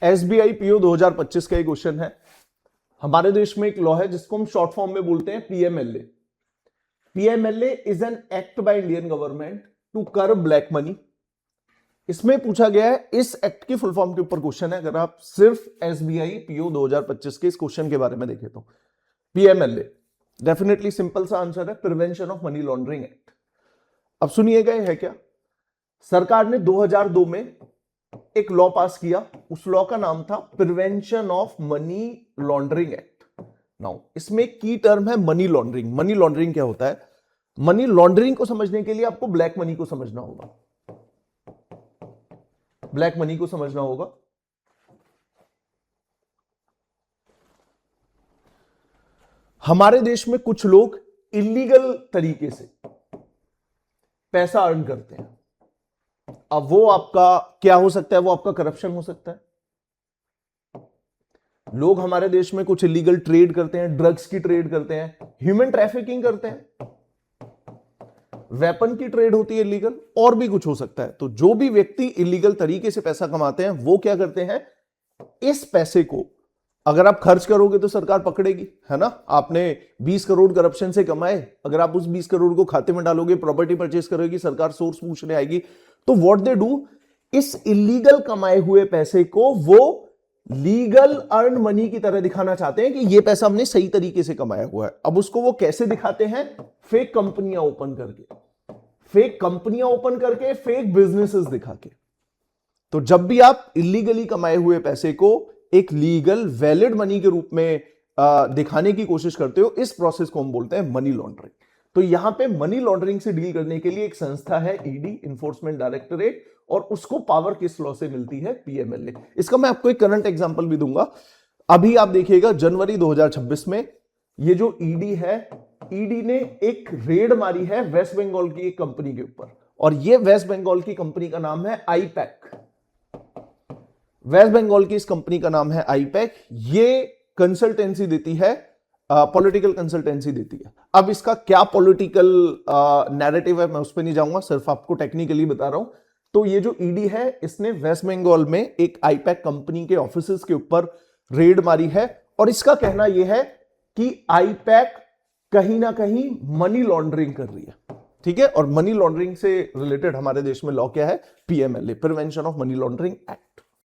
SBI PO 2025 का एक question है। हमारे देश में एक लॉ है जिसको हम शॉर्ट फॉर्म में बोलते हैं PMLA. PMLA is an act by Indian government to curb black money. इसमें पूछा गया है, इस एक्ट की फुल फॉर्म के ऊपर क्वेश्चन है। अगर आप सिर्फ एसबीआई पीओ 2025 के इस क्वेश्चन के बारे में देखें तो पीएमएलए डेफिनेटली सिंपल सा आंसर है, prevention of money laundering act. अब सुनिएगा ये है क्या, सरकार ने 2002 में एक लॉ पास किया, उस लॉ का नाम था prevention of money laundering act. Now इसमें की टर्म है मनी लॉन्ड्रिंग। मनी लॉन्ड्रिंग क्या होता है? मनी लॉन्ड्रिंग को समझने के लिए आपको ब्लैक मनी को समझना होगा। ब्लैक मनी को समझना होगा। हमारे देश में कुछ लोग इलीगल तरीके से पैसा अर्न करते हैं। अब वो आपका क्या हो सकता है? वो आपका करप्शन हो सकता है। लोग हमारे देश में कुछ इलीगल ट्रेड करते हैं, ड्रग्स की ट्रेड करते हैं, ह्यूमन ट्रैफिकिंग करते हैं, वेपन की ट्रेड होती है इलीगल, और भी कुछ हो सकता है। तो जो भी व्यक्ति इलीगल तरीके से पैसा कमाते हैं वो क्या करते हैं, इस पैसे को अगर आप खर्च करोगे तो सरकार पकड़ेगी, है ना। आपने 20 करोड़ करप्शन से कमाए, अगर आप उस 20 करोड़ को खाते में डालोगे, प्रॉपर्टी परचेज करोगे, सरकार सोर्स पूछने आएगी। तो व्हाट दे डू, इस इलीगल कमाए हुए पैसे को वो लीगल अर्न मनी की तरह दिखाना चाहते हैं कि ये पैसा हमने सही तरीके से कमाया हुआ है। अब उसको वो कैसे दिखाते हैं? फेक कंपनियां ओपन करके, फेक बिजनेसेस दिखा के। तो जब भी आप इलीगली कमाए हुए पैसे को एक लीगल वैलिड मनी के रूप में दिखाने की कोशिश करते हो, इस प्रोसेस को हम बोलते हैं मनी लॉन्ड्रिंग। तो यहां पे मनी लॉन्ड्रिंग से डील करने के लिए एक संस्था है ईडी, इन्फोर्समेंट डायरेक्टरेट, और उसको पावर किस लॉ से मिलती है? पीएमएलए। इसका मैं आपको एक करंट एग्जांपल भी दूंगा। अभी आप देखिएगा जनवरी 2026 में ये जो ईडी है, ईडी ने एक रेड मारी है वेस्ट बंगाल की एक कंपनी के ऊपर, और ये वेस्ट बंगाल की कंपनी का नाम है आईपैक। वेस्ट बंगाल की इस कंपनी का नाम है आईपैक। ये कंसल्टेंसी देती है, पॉलिटिकल कंसल्टेंसी देती है। अब इसका क्या पॉलिटिकल नैरेटिव है मैं उस पर नहीं जाऊंगा, सिर्फ आपको टेक्निकली बता रहा हूं। तो ये जो ईडी है, इसने वेस्ट बंगाल में एक आईपैक कंपनी के ऑफिसेस के ऊपर रेड मारी है, और इसका कहना यह है कि आईपैक कहीं ना कहीं मनी लॉन्ड्रिंग कर रही है, ठीक है। और मनी लॉन्ड्रिंग से रिलेटेड हमारे देश में लॉ क्या है? PMLA, prevention of money laundering act.